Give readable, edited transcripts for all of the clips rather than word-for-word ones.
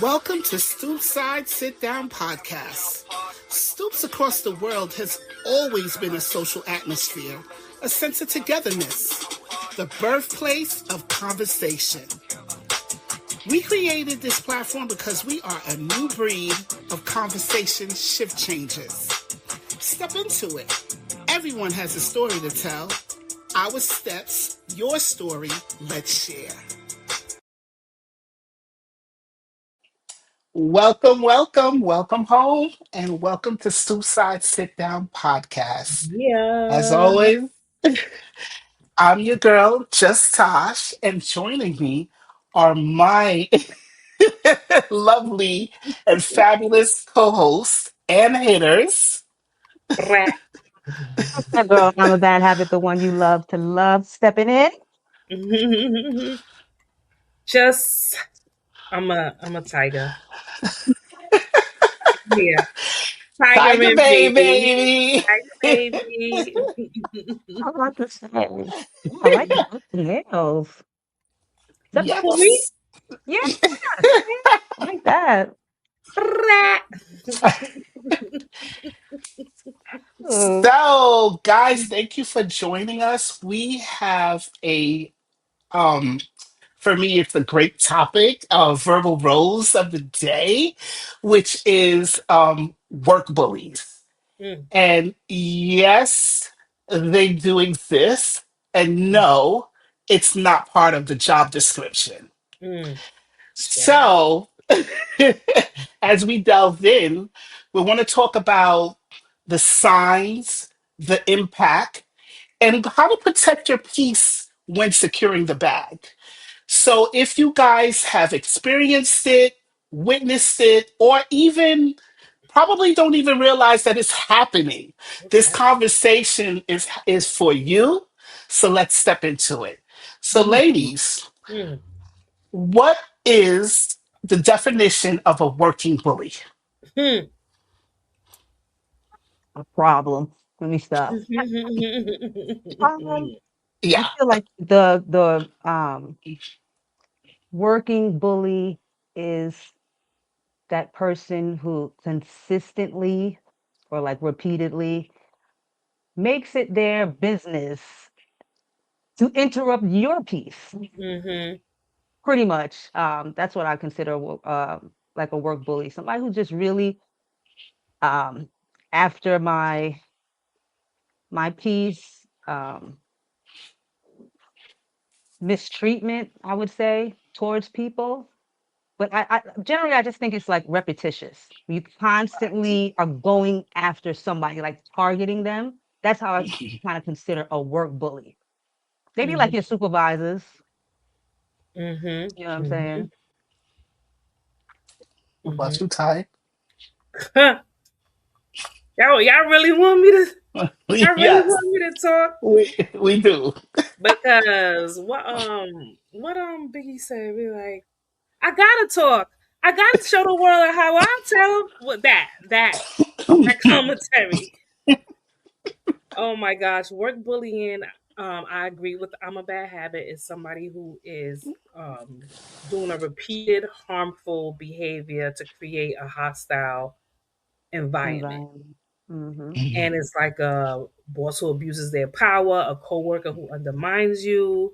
Welcome to Stoopside Sit Down Podcast. Stoops across the world has always been a social atmosphere, a sense of togetherness, the birthplace of conversation. We created this platform because we are a new breed of conversation shift changers. Step into it. Everyone has a story to tell. Our steps, your story, let's share. Welcome home, and welcome to Stoopside Sit Down Podcast. As Yeah. always, I'm your girl, Just Tosh, and joining me are my lovely and fabulous co-hosts and haters. Rat. That girl, I'm a bad habit, the one you love to love, stepping in. Just I'm a tiger. Yeah. Tiger Tiger and Bay, baby. baby. Tiger baby. I want to say, I like the nails. Is that For me? Yes. yeah, I like that. Rat. Hmm. So, guys, thank you for joining us. We have a um for me, it's a great topic, verbal roles of the day, which is work bullies. Mm, And yes, they do exist. And no, it's not part of the job description. mm. Yeah. So, as we delve in, we want to talk about the signs, the impact, and how to protect your peace when securing the bag. So if you guys have experienced it, witnessed it, or even probably don't even realize that it's happening, this Okay. conversation is for you. So let's step into it. So, Mhm. ladies, Mm, what is the definition of a working bully? mm. A problem. Let me stop. Um, I Yeah. feel like the working bully is that person who consistently or like repeatedly makes it their business to interrupt your peace. Mhm. Pretty much. That's what I consider like a work bully. Somebody who just really um, after my piece, mistreatment, I would say, towards people. But I generally I just think it's like repetitious. You constantly are going after somebody, like targeting them. That's how I kind of consider a work bully. Maybe like Mhm. your supervisors. Mhm. You know what I'm Mhm. saying? What about Mhm. you, Ty? Huh. Y'all really want me to y'all really Yes, want me to talk? we do. Because what Biggie said, be like, I gotta talk. I gotta show the world how I tell what that commentary. Oh my gosh, work bullying. I agree with. I'm a bad habit is somebody who is doing a repeated harmful behavior to create a hostile environment. Environment. Hmm. And it's like a boss who abuses their power, a coworker who undermines you,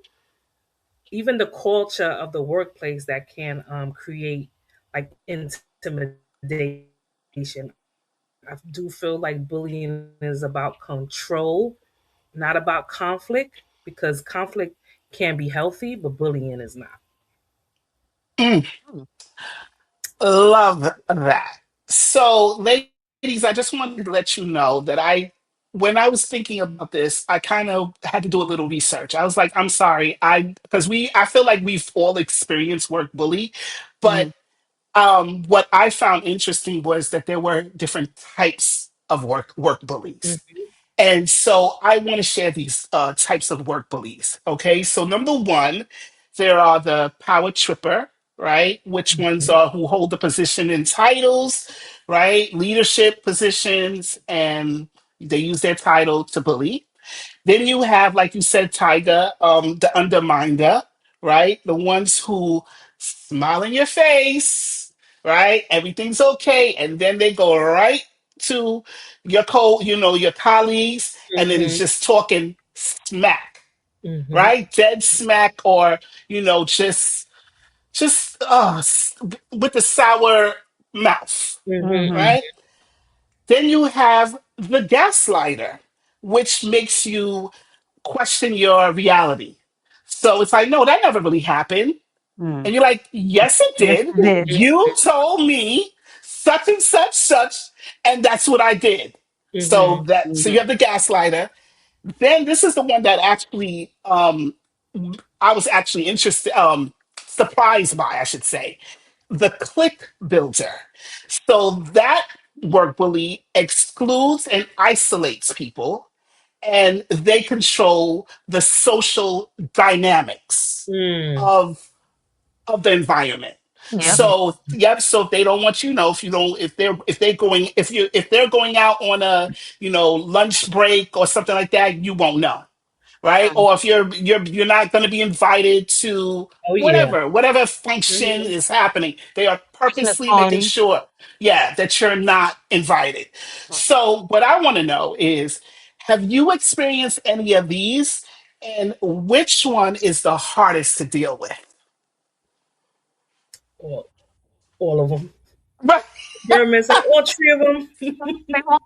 even the culture of the workplace that can create like intimidation. I do feel like bullying is about control, not about conflict, because conflict can be healthy, but bullying is not. Love that. So, ladies, I just wanted to let you know that when I was thinking about this, I kind of had to do a little research. I was like, I'm sorry, I feel like we've all experienced work bully, but Hmm. what I found interesting was that there were different types of work bullies. Mhm, And so I want to share these types of work bullies. Okay. So, number one, there are the power tripper, right? Which ones mhm, are who hold the position in titles, right? Leadership positions, and they use their title to bully. Then you have, like you said, Tiger, the underminer, right? The ones who smile in your face, right? Everything's okay. And then they go right to your colleagues, and then it's Mhm. just talking smack, Mhm. right? Dead smack, or, just with the sour mouth, Mhm. Mhm. right? Then you have the gaslighter, which makes you question your reality. So it's like, no, that never really happened. Mm. And you're like, yes, it Yes, did. it did. You told me such and such, such, and that's what I did. So Mhm. you have the gaslighter. Then this is the one that actually I was actually interested, surprised by, I should say, the click builder. So that work bully excludes and isolates people, and they control the social dynamics Mm. of the environment. Yep. Mhm. So yep, so if they don't want you to know, if you don't, if they're going out on a lunch break or something like that, you won't know, right? Mm. Or if you're not going to be invited to Oh yeah. whatever function Mhm. is happening, they are Christmas purposely making party. sure, yeah, that you're not invited. So what I want to know is, have you experienced any of these, and which one is the hardest to deal with? All, all of them. Right. Pyramids, all three of them. They all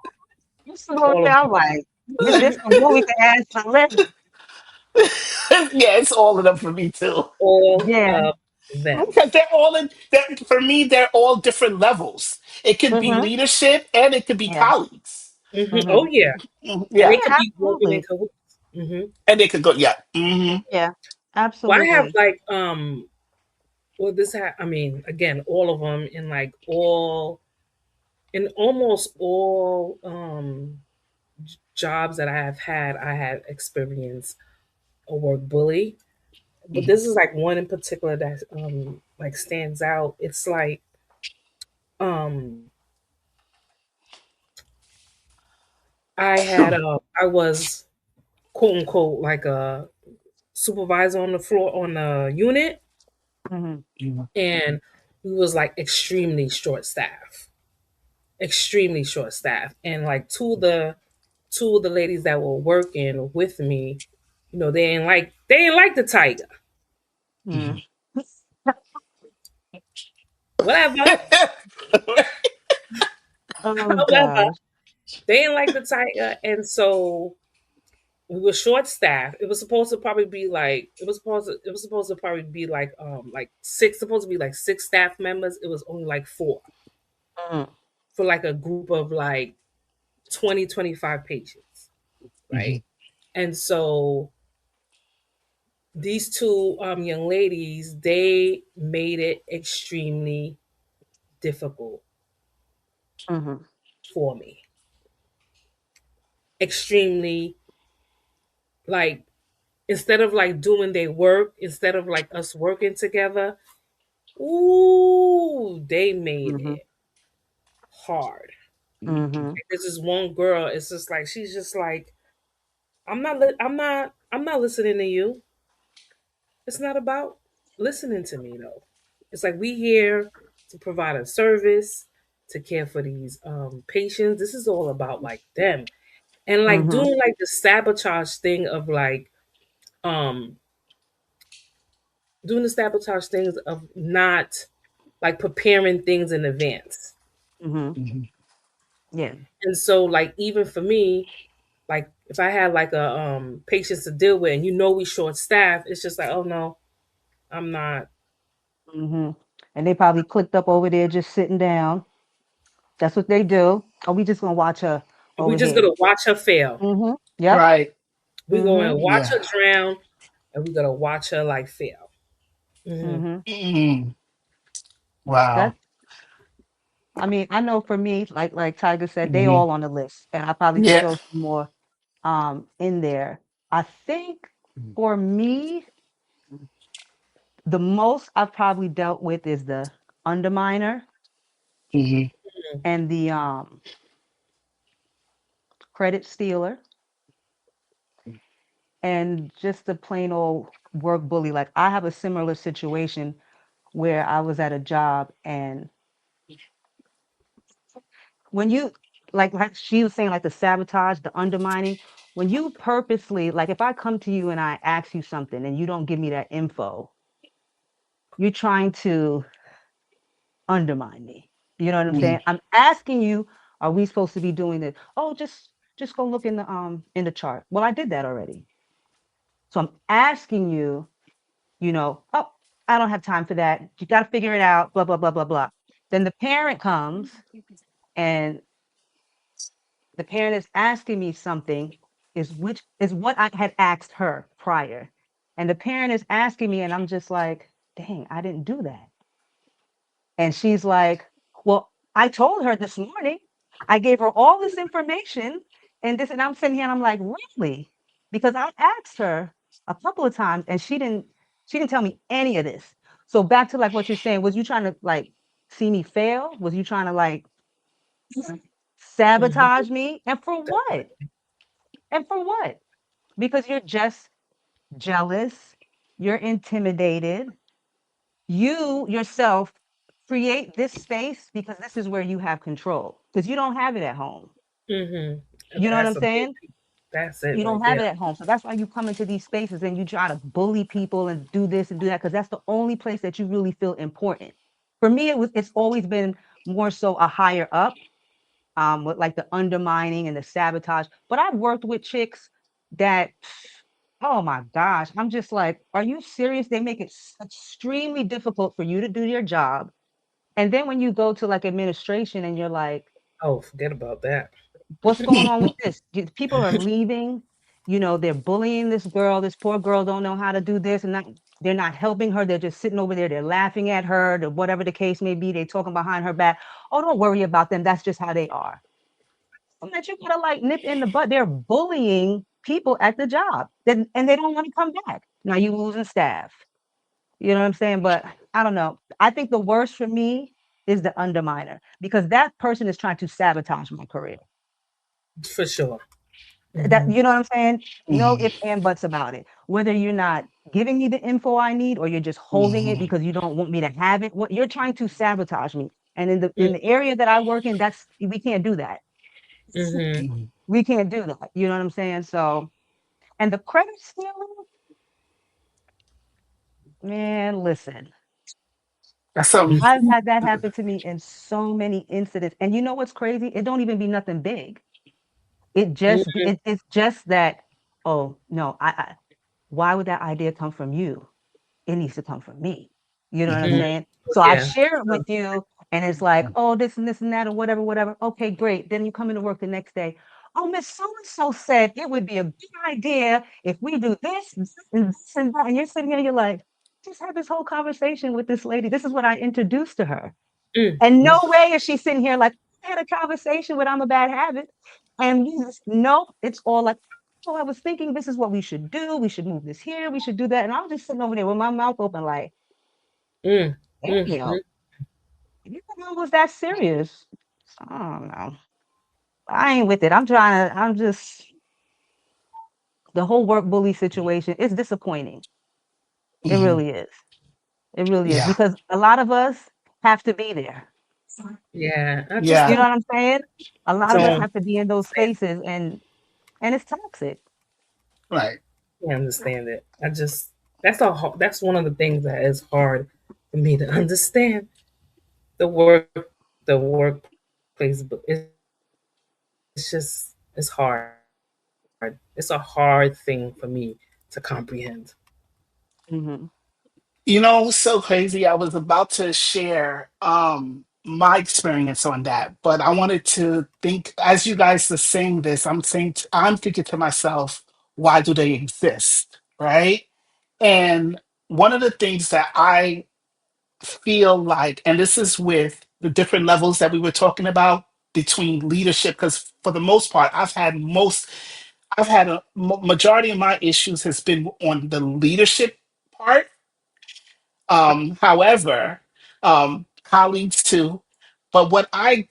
All of them. sound like this is what we can add to the list. Yeah, it's all of them for me too. All Yeah. of them. Because for me, they're all different levels. It could be Mhm. leadership, and it could be Yeah. colleagues. Mhm. Oh Mhm. yeah. And Oh they Yeah. yeah, could be working in absolutely. cahoots. Hmm. And they could go, yeah. Yeah. Well, I have Absolutely. like well, I mean, again, all of them in like all in almost all jobs that I have had, I had experienced a work bully. But this is like one in particular that like stands out. It's like um I was quote unquote like a supervisor on the floor on the unit, Mhm. and we was like extremely short staff, and like two of the ladies that were working with me, they didn't like the tiger. Mm. Whatever. Oh However, gosh. they didn't like the tiger, and so we were short staffed. It was supposed to probably be like six, supposed to be like six staff members. It was only like four Mm. for like a group of like 20-25 patients, right? And so these two young ladies, they made it extremely difficult Mhm. for me. Extremely, like, instead of like doing their work, insteed of like us working together, ooh, they made Mhm. it hard. Mhm. Like, there's this one girl, it's just like she's just like, I'm not listening to you. It's not about listening to me though. It's like we here to provide a service, to care for these patients. This is all about like them. And like Mhm. doing like the sabotage thing of like um doing the sabotage things of not like preparing things in advance. Mhm. Yeah. And so like even for me, like if I had like a patients to deal with and we short staffed, it's just like, oh no, I'm not. Mhm. And they probably clicked up over there just sitting down. That's what they do. Oh, we just gonna watch her We over just here. gonna watch her fail. Mhm. Yep. Right. We going to Mhm. watch Yeah. her drown, and we gonna watch her like fail. Hmm. Mhm. Mm. Wow. That's. I mean, I know for me, like Tiger said, they Hmm. all on the list, and I probably could Yeah. throw some more in there. I think for me, the most I've probably dealt with is the underminer Hmm. and the credit stealer and just the plain old work bully. Like I have a similar situation where I was at a job and when you like she was saying, like the sabotage, the undermining, when you purposely, like if I come to you and I ask you something and you don't give me that info, you're trying to undermine me. You know what I'm Mm, saying? I'm asking you, are we supposed to be doing this? Oh, just go look in the chart. Well, I did that already. So I'm asking you, oh, I don't have time for that. You got to figure it out, blah, blah, blah, blah, blah. Then the parent comes and the parent is asking me something is what I had asked her prior. And the parent is asking me, and I'm just like, dang, I didn't do that. And she's like, well, I told her this morning. I gave her all this information and this, and I'm sitting here and I'm like, really? Because I asked her a couple of times and she didn't tell me any of this. So back to like what you're saying, was you trying to like see me fail? Was you trying to like Mhm. sabotage me? And for what? Definitely. And for what? Because you're just jealous, you're intimidated, you yourself create this space because this is where you have control because you don't have it at home. Mhm. You know what I'm That's a big. saying? That's it You right don't have there. it at home. So that's why you come into these spaces and you try to bully people and do this and do that because that's the only place that you really feel important. For me, it's always been more so a higher up, with like the undermining and the sabotage. But I've worked with chicks that, oh my gosh, I'm just like, are you serious? They make it extremely difficult for you to do your job. And then when you go to like administration and you're like, Oh, forget about that. what's going on with this? People are leaving, they're bullying this girl. This poor girl don't know how to do this and they're not helping her. They're just sitting over there. They're laughing at her, whatever the case may be. They're talking behind her back. Oh, don't worry about them. That's just how they are. I'm like, you gotta like nip in the butt. They're bullying people at the job. And they don't want to come back. Now you losing staff. You know what I'm saying? But I don't know. I think the worst for me is the underminer because that person is trying to sabotage my career. For sure. That Mhm. you know what I'm saying? No mm, ifs and buts about it. Whether you're not giving me the info I need or you're just holding it mm. because you don't want me to have it, what you're trying to sabotage me. And Mm, in the area that I work in, that's we can't do that. mhm. We can't do that. You know what I'm saying? So, and the credit stealing, man, listen, That's something. I've had that happen to me in so many incidents. And you know what's crazy? It don't even be nothing big. Mhm. It's just that, oh no, why would that idea come from you? It needs to come from me. You know what I'm Mhm. saying? Oh, So I yeah. share it with you, and it's like, oh, this and this and that, or whatever, whatever. Okay, great. Then you come into work the next day. Oh, Miss So and so said it would be a good idea if we do this and this and that. And you're sitting here, you're like, just had this whole conversation with this lady. This is what I introduced to her. Mm, And no mm, way is she sitting here like, I had a conversation with I'm a bad habit. And you just, nope, it's all like, oh, I was thinking this is what we should do. We should move this here. We should do that. And I'm just sitting over there with my mouth open, like, mm, damn, mm, mm. you know, was that serious? So, I don't know. I ain't with it. I'm just, the whole work bully situation is disappointing. It Mhm. really is. It really is. Yeah, Because a lot of us have to be there. Yeah. I just You yeah, know don't what I'm saying? A lot of us yeah. don't have to be in those understand. spaces and it's toxic. Right. Can't understand it. That's one of the things that is hard for me to understand. The workplace, but it's just it's hard. It's a hard thing for me to comprehend. Mhm. You know, what's so crazy. I was about to share my experience on that, but I wanted to think as you guys are saying this, I'm thinking to myself, why do they exist? Right? And one of the things that I feel like, and this is with the different levels that we were talking about between leadership, because for the most part, I've had a majority of my issues has been on the leadership part. However, colleagues too. But I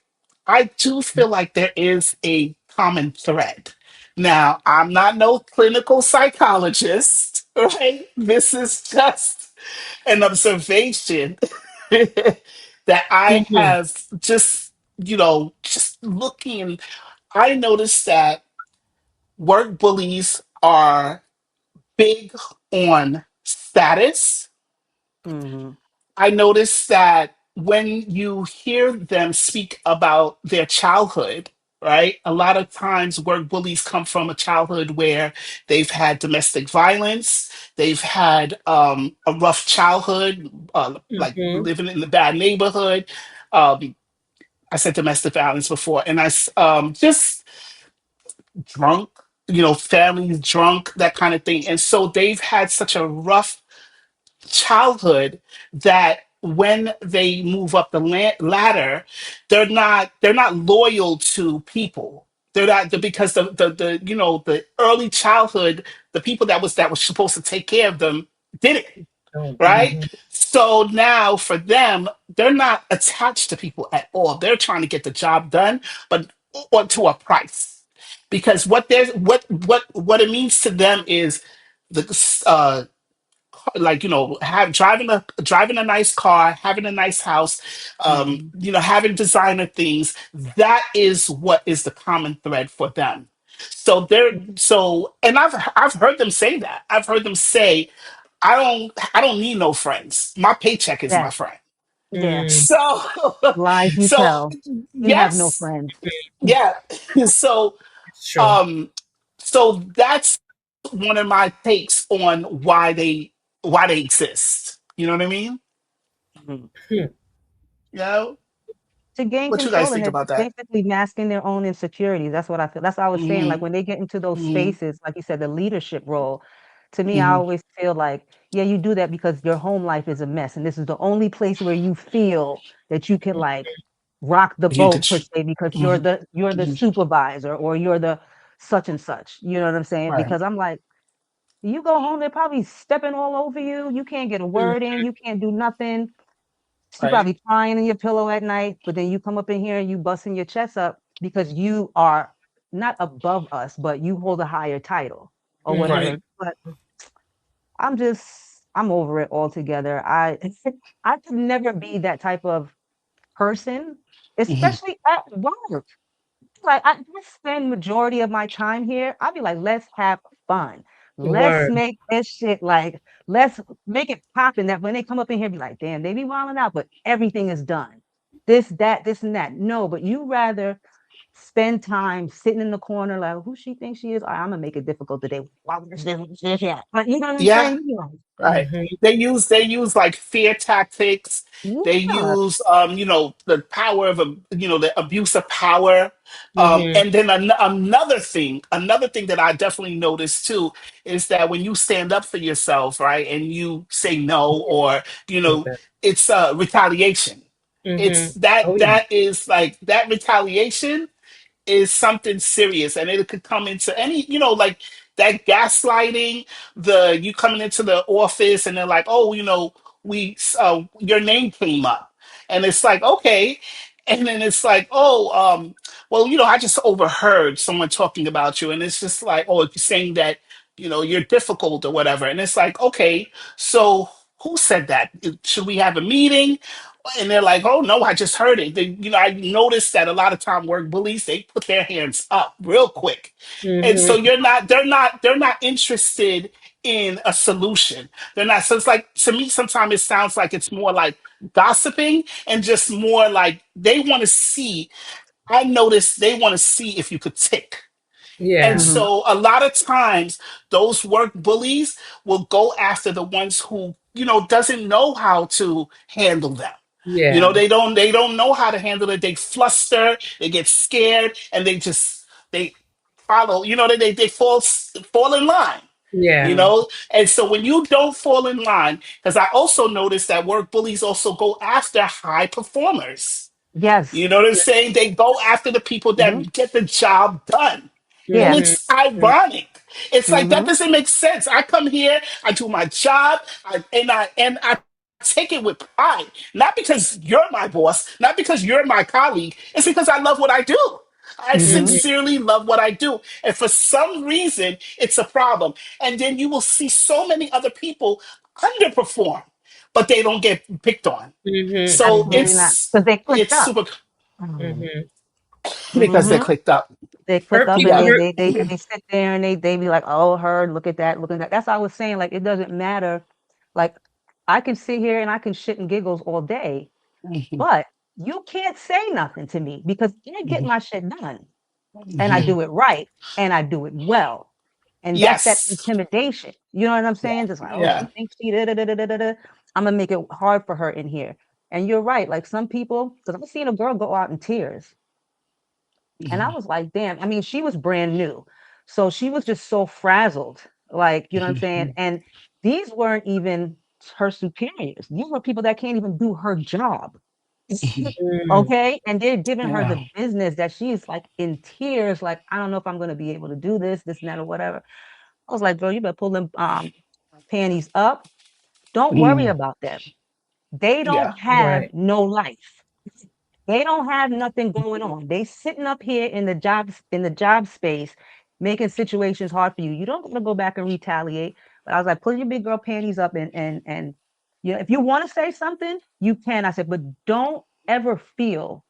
do feel like there is a common thread. Now, I'm not no clinical psychologist, right? This is just an observation that I Mhm. have just looking, I noticed that work bullies are big on status. Mm-hmm. I noticed that when you hear them speak about their childhood, right? A lot of times work bullies come from a childhood where they've had domestic violence, they've had a rough childhood, like Mhm. living in a bad neighborhood. Um, I said domestic violence before, and just drunk, families drunk, that kind of thing. And so they've had such a rough childhood that when they move up the ladder, they're not loyal to people. They're not because the the early childhood, the people that was supposed to take care of them did it, Oh, right? mhm. So now for them, they're not attached to people at all. They're trying to get the job done, but or to a price. Because what it means to them is the like have driving a nice car, having a nice house, Mm-hmm. having designer things. That is what is the common thread for them. So and I've heard them say that. I've heard them say, I don't need no friends. My paycheck is Yeah. my friend. Yeah. Mm, So Lies you so tell. You have no yes, friends. yeah. So it's true. um that's one of my takes on why they exist. You know what I mean? Mhm. Hmm. You know? To gain What you guys control, and think they're about that? basically masking their own insecurities. That's what I feel. That's what I was saying. Like Hmm. when they get into those Hmm. spaces, like you said, the leadership role, to me, I Hmm. always feel like, yeah, you do that because your home life is a mess. And this is the only place where you feel that you can like rock the You boat could. per se because Hmm. you're the Hmm. supervisor or you're the such and such. You know what I'm saying? Right. Because I'm like, you go home, they're probably stepping all over you. You can't get a Mm, word in, you can't do nothing. You Right. probably crying in your pillow at night, but then you come up in here and you busting your chest up because you are not above us, but you hold a higher title or whatever. Right. mhm, But I'm over it altogether. I could never be that type of person, Hmm. especially at work. Like I just spend majority of my time here. I'll be like, let's have fun. Let's word. make this shit like let's make it popping that when they come up in here, be like, damn, they be wilding out, but everything is done. This, that, this, and that. No, but you rather spend time sitting in the corner like who she thinks she is. All right, I'm gonna make it difficult today. Why would this, yeah. But you know what I'm Yeah. saying? You know, Right. Mhm. They use like fear tactics. They yeah. use the power of the abuse of power. Mhm. And then another thing that I definitely noticed too is that when you stand up for yourself, right, and you say no, or Love that. it's retaliation. It's Mhm. that Oh yeah. that is like that retaliation is something serious, and it could come into any, like that gaslighting. The you coming into the office and they're like, oh, we your name came up, and it's like, okay. And then it's like, oh, well, I just overheard someone talking about you, and it's just like, oh, saying that you're difficult or whatever, and it's like, okay, so who said that? Should we have a meeting? And they're like, oh no, I just heard it. I noticed that a lot of time work bullies, they put their hands up real quick. And so Mhm. they're not interested in a solution. They're not. So it's like, to me, sometimes it sounds like it's more like gossiping, and just more like they want to see. I noticed they want to see if you could tick. And Yeah. Hmm. so a lot of times those work bullies will go after the ones who, doesn't know how to handle them. Yeah. They don't know how to handle it. They fluster, they get scared, and they follow, they fall in line. Yeah. And so when you don't fall in line, because I also noticed that work bullies also go after high performers. Yes. You know what I'm saying? They go after the people Hmm. that get the job done. And Yeah. Mhm. it's ironic. It's like that Hmm. doesn't make sense. I come here, I do my job, and I take it with pride. Not because you're my boss, not because you're my colleague. It's because I love what I do. I Hmm. Mhm. sincerely love what I do. And for some reason, it's a problem. And then you will see so many other people underperform, but they don't get picked on. Mhm. So Mhm. Absolutely not. it's Because they clicked it's up. super. Mm. Mhm. because they're Hmm. clicked up. They click Hurt up and people Yeah. hurt they sit there and they be like, oh, her, look at that, look at that. That's what I was saying. Like, it doesn't matter. Like, I can sit here and I can shit and giggles all day, Mhm, but you can't say nothing to me because I get mhm, my shit done and I mhm. do it right and I do it well. And that's that Yes. intimidation. You know what I'm Yeah. saying? Just like, oh, she Yeah. thinks she da da da da da da. Da. I'm gonna make it hard for her in here. And you're right. Like some people, because I've seen a girl go out in tears, and I Mhm, was like, damn. I mean, she was brand new, so she was just so frazzled. Like, you know what I'm saying? mhm, And these weren't even her superiors. These were people that can't even do her job. mhm. mm, Okay, and they're giving her Yeah. the business that she's like in tears, like, I don't know if I'm gonna be able to do this and that, or whatever. I was like, girl, you better pull them panties up. Don't worry Mm, about them. They yeah. don't have right. no life. They don't have nothing going on. They sitting up here in the job space, making situations hard for you. You don't want to go back and retaliate. But I was like, pull your big girl panties up and you know, if you want to say something, you can. I said, but don't ever feel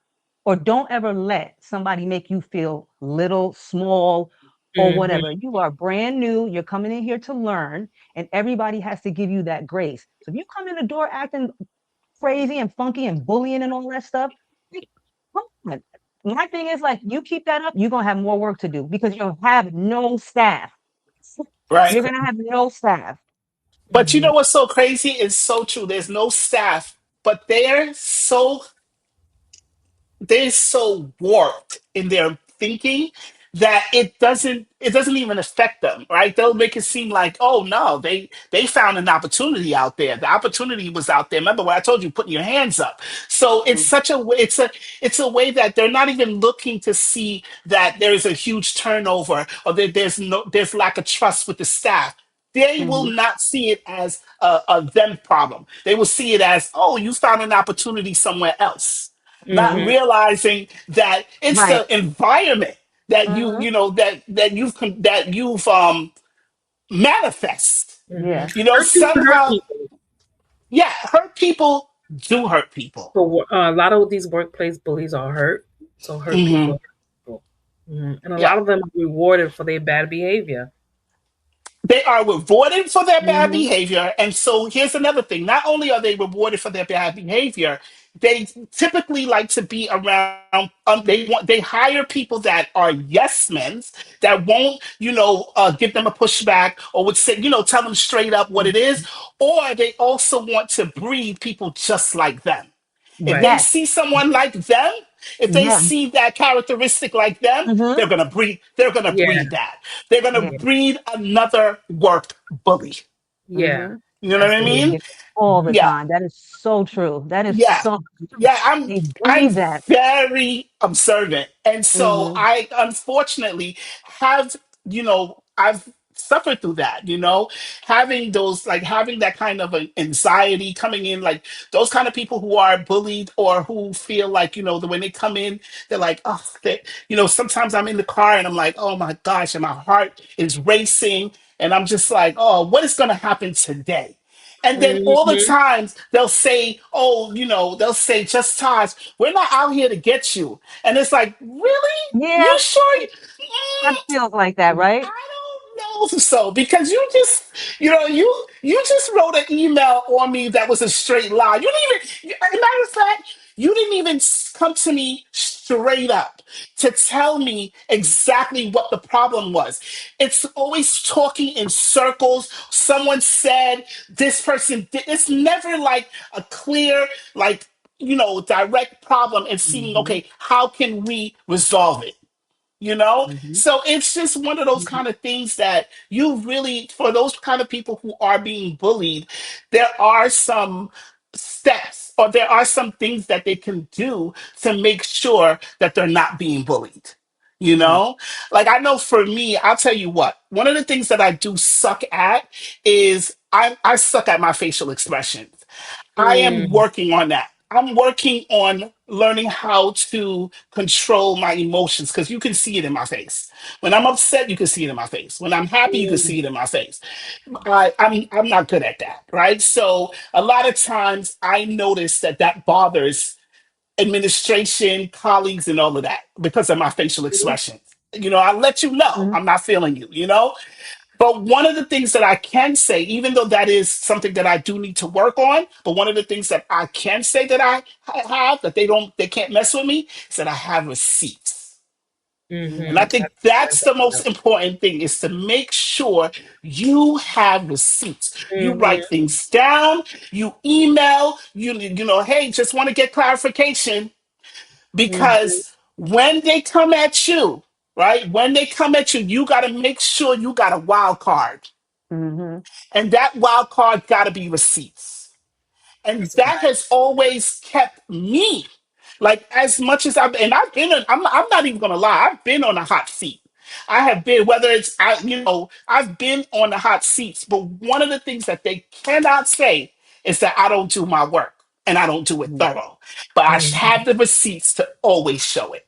or don't ever let somebody make you feel little, small, or Mhm, whatever. You are brand new. You're coming in here to learn, and everybody has to give you that grace. So if you come in the door acting crazy and funky and bullying and all that stuff, like, come on. My thing is like, you keep that up, you're gonna have more work to do because you'll have no staff. Right. You're gonna have no staff. But you mhm, know what's so crazy? It's so true. There's no staff, but they're so warped in their thinking that it doesn't even affect them, right? They'll make it seem like, oh no, they found an opportunity out there. The opportunity was out there. Remember what I told you, putting your hands up. So it's Mhm. such a way, it's a way that they're not even looking to see that there's a huge turnover or that there's lack of trust with the staff. They will Mhm. not see it as a them problem. They will see it as, oh, you found an opportunity somewhere else, not mhm, Mhm. realizing that it's Right. the environment that you Mhm. you know that you've manifest. mhm. Yeah. Hurt people hurt Somehow, people. yeah, hurt people do hurt people. So a lot of these workplace bullies are hurt. So hurt people Hmm. hurt people. And a Yeah. lot of them are rewarded for their bad behavior. They are rewarded for their bad Mhm. behavior. And so here's another thing. Not only are they rewarded for their bad behavior, they typically like to be around, they hire people that are yes men that won't, give them a pushback or would say, tell them straight up what it is. Mhm. Or they also want to breed people just like them. If Right. they Yes. see someone like them, if they Yeah. see that characteristic like them, Mhm. they're gonna breed that. They're gonna Yeah. breed another work bully. Yeah. Mhm. You know what That's I the They issue. mean? get all the Yeah. time. That is so true. That is Yeah. so Yeah, i'm they i'm breathe that. very observant, and so Mhm. I unfortunately have, I've suffered through that, having that kind of an anxiety coming in, like those kind of people who are bullied or who feel like, when they come in, they're like, oh, sometimes I'm in the car and I'm like, oh my gosh, and my heart is racing, and I'm just like, oh, what is going to happen today? And then all the Mhm. times they'll say, oh, they'll say, just Taj, we're not out here to get you. And it's like, really? You Yeah. sure? That feels like that, right? I don't know so, because you just wrote an email on me that was a straight lie. You didn't even, as a matter of fact, you didn't even come to me straight up to tell me exactly what the problem was. It's always talking in circles. Someone said this person did. It's never like a clear, like, direct problem and seeing, Mhm. okay, how can we resolve it? Mhm. So it's just one of those Mhm. kind of things that you really, for those kind of people who are being bullied, there are some steps or there are some things that they can do to make sure that they're not being bullied. you Mhm. know like, I know for me, I'll tell you what, one of the things that I do suck at is I suck at my facial expressions. I am Mm, working on that. I'm working on learning how to control my emotions, because you can see it in my face. When I'm upset, you can see it in my face. When I'm happy, you can mm, see it in my face. I'm not good at that, right? So a lot of times I notice that bothers administration, colleagues, and all of that because of my facial expressions. I let you know Mhm. I'm not feeling you, But one of the things that I can say, even though that is something that I do need to work on, but one of the things that I can say that I have that they can't mess with me is that I have receipts. And I Mm-hmm. think that's the most important thing is to make sure you have receipts. You write Mm-hmm. things down, you email, hey, just want to get clarification Mm-hmm. because when they come at you, right? When they come at you, you got to make sure you got a wild card. Mhm. And that wild card got to be receipts. And That's a that fact. has always kept me, like as much as I've been, I'm not even gonna lie, I've been on a hot seat. I have been, whether it's, I've been on the hot seats, but one of the things that they cannot say is that I don't do my work and I don't do it Yeah. thorough. But I Mm-hmm. have the receipts to always show it.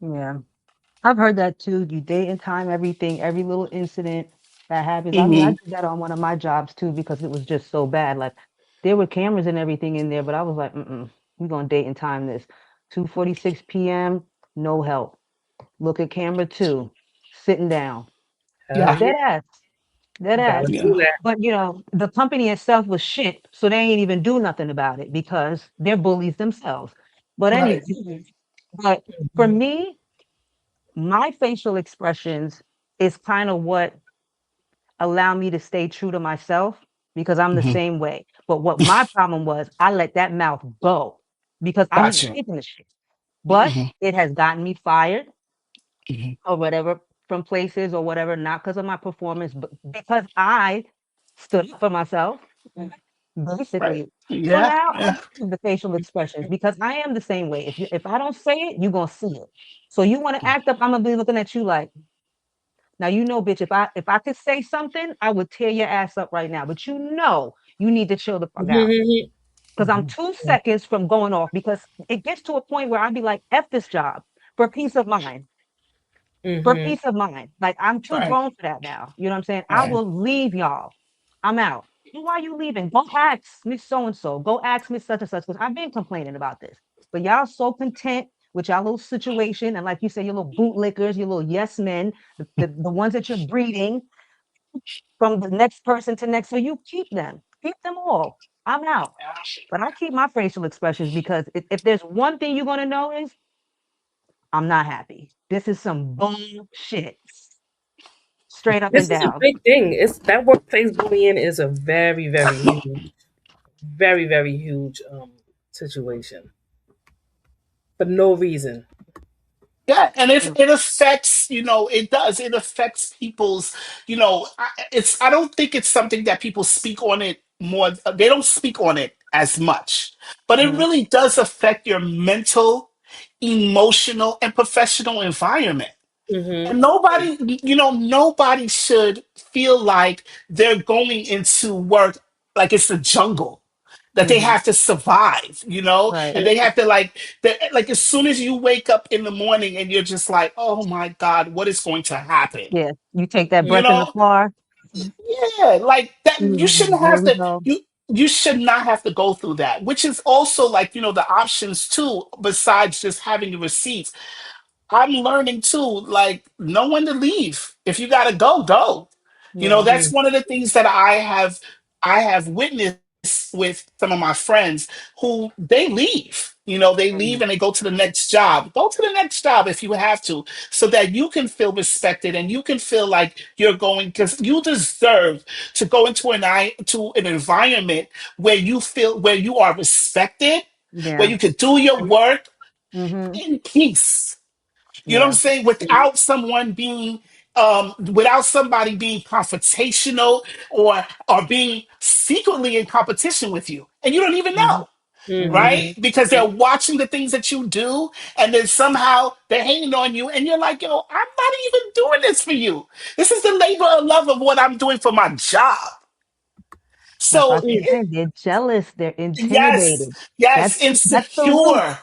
Yeah. I've heard that too. You date and time everything, every little incident that happens. I mean, I Hmm. did that on one of my jobs too because it was just so bad. Like there were cameras and everything in there, but I was like, we're gonna date and time this. 2:46 p.m., no help. Look at camera two, sitting down. Hell Yeah, Dead yeah. ass. Dead ass. Gotta do yeah, that. But the company itself was shit, so they ain't even do nothing about it because they're bullies themselves. But right. anyway, but for Mm-hmm. me, my facial expressions is kind of what allow me to stay true to myself because I'm the Hmm. same way. But what my problem was, I let that mouth go because I wasn't Gotcha. taking the shit. But Hmm. it has gotten me fired Hmm. or whatever from places or whatever, not because of my performance, but because I stood up for myself, Right. basically. So Yeah, now I yeah. use the facial expressions because I am the same way. If I don't say it, you're gonna see it. So you want to act up, I'm gonna be looking at you like, now bitch, if I could say something, I would tear your ass up right now. But you need to chill the fuck out. Mm-hmm. Because I'm 2 seconds from going off because it gets to a point where I'd be like, F this job for peace of mind. For Mm-hmm. peace of mind. Like I'm too Right. grown for that now. You know what I'm saying? I Right. will leave y'all. I'm out. "Well, why you leaving? Go ask Miss So and so. Go ask Miss Such and Such because I've been complaining about this. But y'all so content with y'all little situation and like you said, your little bootlickers, your little yes men, the ones that you're breeding from the next person to next. So you keep them. Keep them all. I'm out. But I keep my facial expressions because if there's one thing you're gonna know is I'm not happy. This is some bullshit. Straight up and This is a down. big thing. It's that workplace bullying is a very, very, very huge situation for no reason. Yeah, and if Mm, it affects, it does. It affects people's, I don't think it's something that people speak on it more. They don't speak on it as much, but it mm, really does affect your mental, emotional, and professional environment. Mm-hmm. And nobody should feel like they're going into work like it's a jungle that they mhm. have to survive, Right. and they have to like as soon as you wake up in the morning and you're just like, oh my God, what is going to happen? Yeah. You take that You breath in the know? car. Yeah, like that you shouldn't Here have we to go. you should not have to go through that, which is also like, the options too, besides just having the receipts. I'm learning too, like know when to leave. If you gotta go, go. Yeah. That's one of the things that I have witnessed with some of my friends who they leave. They leave and Mhm. they go to the next job. Go to the next job if you have to, so that you can feel respected and you can feel like you're going because you deserve to go into an environment where you are respected, where Yeah. you can do your work Mhm. in peace. You know what I'm Yeah. saying? Without somebody being confrontational or being secretly in competition with you, and you don't even Mhm. know, Mhm. right? Mm-hmm. Because they're watching the things that you do, and then somehow they're hating on you, and you're like, "Yo, I'm not even doing this for you. This is the labor of love of what I'm doing for my job." Like I So, keep saying, they're jealous. They're yes, intimidated. yes, That's the root. insecure,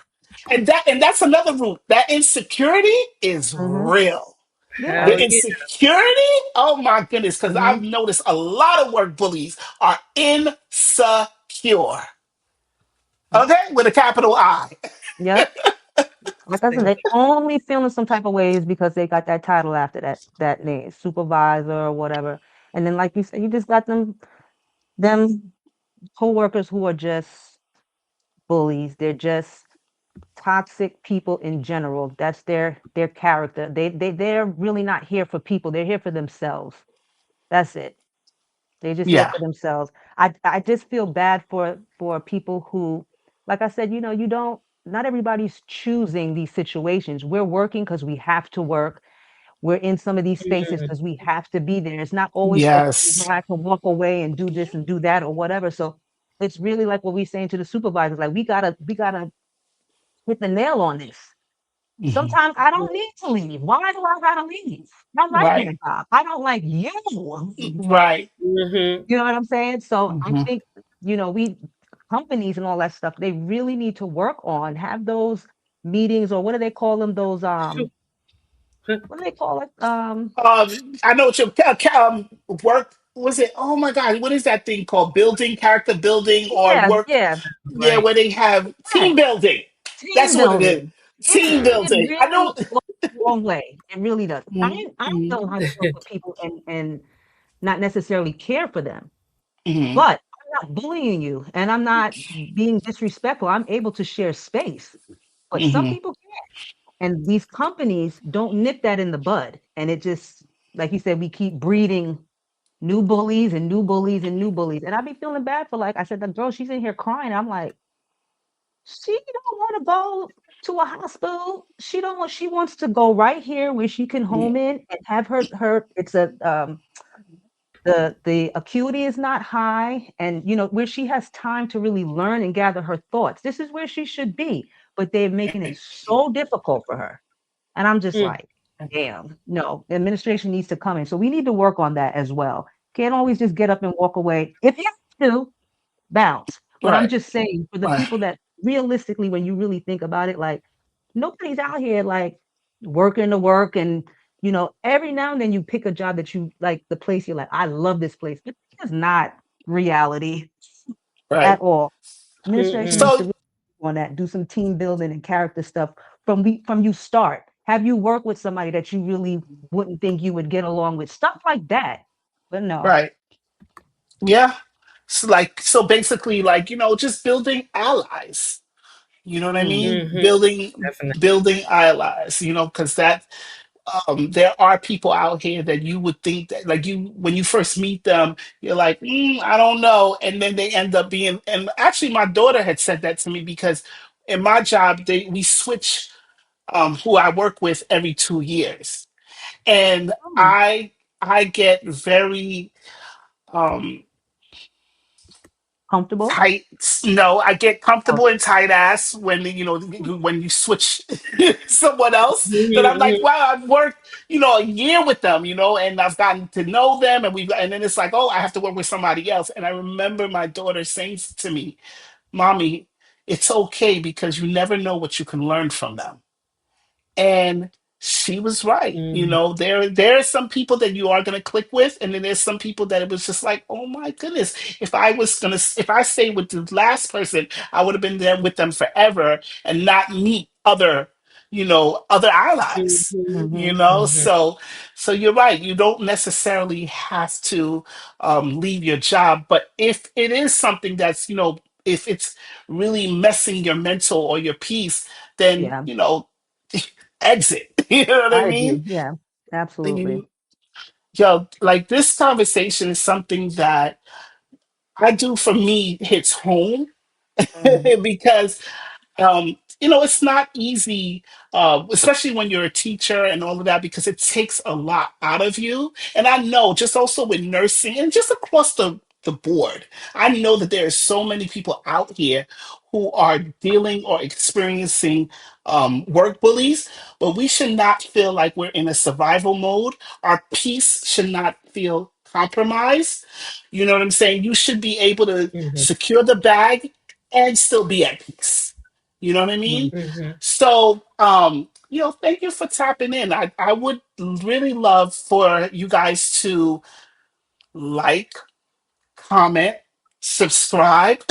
and that's another root. That insecurity is Mhm. real. Yeah. Hell The yeah. insecurity, oh my goodness, because I've Mhm. noticed a lot of work bullies are insecure. Mm. Okay, with a capital I. Yep. Like I said, Interesting. they only feeling some type of ways because they got that title after that name, supervisor or whatever. And then, like you said, you just got them co-workers who are just bullies. They're just toxic people in general. That's their character. They're really not here for people. They're here for themselves. That's it. They're just here Yeah. for themselves. I just feel bad for people who, like I said, you don't. Not everybody's choosing these situations. We're working because we have to work. We're in some of these spaces Mm, because we have to be there. It's not always okay Yes. where I can walk away and do this and do that or whatever. So it's really like what we're saying to the supervisors, like we gotta hit the nail on this. Mhm. Sometimes I don't need to leave. Why do I gotta leave? I like my Right. job. I don't like you. Right. mhm. You know what I'm saying? So I Hmm. think, we companies and all that stuff, they really need to work on, have those meetings, or what do they call them? Those what do they call it? I know what your work was it? Oh my God, what is that thing called? Building, character building, or Yeah, work? yeah, Yeah, Right. where they have yeah. team building. That's Team what it is. building. Team It building. I really know. goes a long way. It really does. Mhm, I mhm, know how to work with people and not necessarily care for them, mhm, but I'm not bullying you and I'm not being disrespectful. I'm able to share space, but some mhm. people can't. And these companies don't nip that in the bud. And it just, like you said, we keep breeding new bullies and new bullies and new bullies. And I be feeling bad for, like I said, the girl, she's in here crying. I'm like, she don't want to go to a hospital. She wants to go right here where she can Yeah. home in and have her it's a the acuity is not high, and where she has time to really learn and gather her thoughts. This is where she should be, but they're making it so difficult for her. And I'm just Mm, like, damn, no, the administration needs to come in. So we need to work on that as well. Can't always just get up and walk away. If you have to, bounce. But I'm Right. just saying, for the Right. people that realistically, when you really think about it, like nobody's out here like working to work. And every now and then you pick a job that you like, the place you're like, I love this place. But it's not reality at Right. all. Administration mm-mm. needs to So really work on that, do some team building and character stuff from you start. Have you work with somebody that you really wouldn't think you would get along with? Stuff like that. But no. right. Yeah. So basically, like, just building allies. You know what I Mm, mean? Mhm. Building Definitely. building allies, because that there are people out here that you would think that, like, you when you first meet them, you're like, I don't know, and then they end up being. And actually, my daughter had said that to me because in my job, we switch who I work with every 2 years, and mm, I get very um comfortable. tight. No, I get Oh, comfortable in tight ass when when you switch someone else. That I'm like, Mhm, wow, I've worked a year with them, and I've gotten to know them, and then it's like, oh, I have to work with somebody else. And I remember my daughter saying to me, "Mommy, it's okay because you never know what you can learn from them." And she was right. mhm, There are some people that you are gonna click with, and then there's some people that it was just like, oh my goodness, if I stayed with the last person, I would have been there with them forever and not meet other allies. mm-hmm, mhm, So you're right. You don't necessarily have to leave your job, but if it is something that's if it's really messing your mental or your peace, then yeah, exit. You know what I I mean? agree. Yeah, absolutely. You- Yo, like this conversation is something that I do for me hits home Mhm. because it's not easy, especially when you're a teacher and all of that, because it takes a lot out of you. And I know just also with nursing and just across the board, I know that there are so many people out here who are dealing or experiencing work bullies, but we should not feel like we're in a survival mode. Our peace should not feel compromised. You know what I'm saying? You should be able to mhm, secure the bag and still be at peace. You know what I mean? Mm. mhm, So, thank you for tapping in. I would really love for you guys to like, comment, subscribe,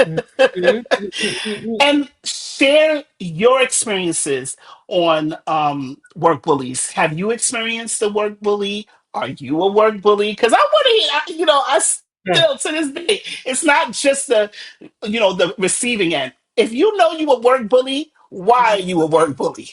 mhm, mhm, mhm, and mhm. share your experiences on work bullies. Have you experienced a work bully? Are you a work bully? Because I want to, I still to this day, it's not just the receiving end. If you know you a work bully, why are you a work bully?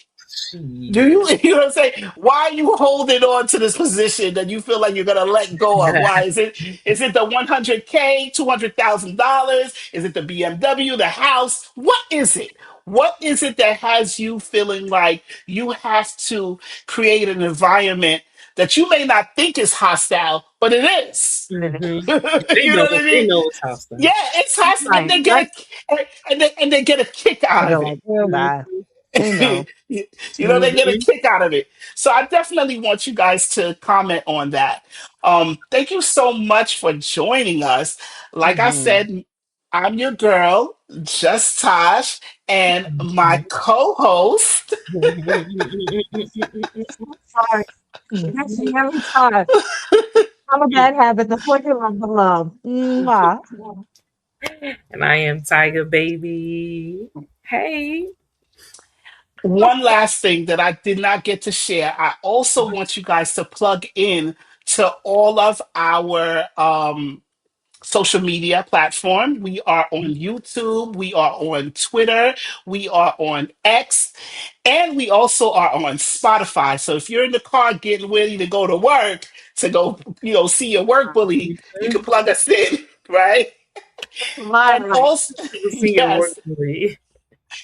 Do you, Shit. you know what I'm saying? Why are you holding on to this position that you feel like you're gonna let go of? Why is it? Is it the 100K, $200,000? Is it the BMW, the house? What is it? What is it that has you feeling like you have to create an environment that you may not think is hostile, but it is? Mm-hmm. You They know know. what I They mean? know it's hostile. Yeah, it's hostile, and Right. they Right. get and they get a kick I out of go it. like, oh God, Mm-hmm. they know. They get a Mm-hmm. kick out of it. So I definitely want you guys to comment on that. Thank you so much for joining us. Like I Hmm. said, I'm your girl, Just Tosh, and my co-host. Sorry. That's every time. I'm a bad habit. The flicker of the love. Mwah. And I am Tiger Baby. Hey. One last thing that I did not get to share. I also want you guys to plug in to all of our social media platform. We are on YouTube, we are on Twitter, we are on X, and we also are on Spotify. So if you're in the car getting ready to go to work to go, see your work bully, you can plug us in, right? And Right. also, You see your work yes, rate.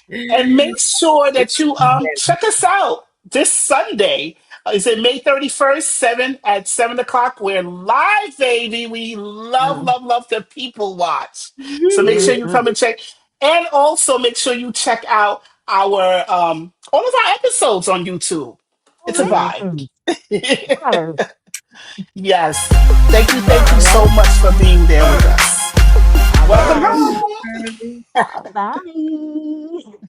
and make sure that you check us out this Sunday. Is it May 31st, 7 at 7 o'clock? We're live, baby. We love, Mm. love, love the people watch. So make sure you Mhm. come and check. And also make sure you check out our all of our episodes on YouTube. It's a vibe. Mhm. Right. Yes. Thank you All so right. much for being there with us. All Welcome right. home. Hey. Bye.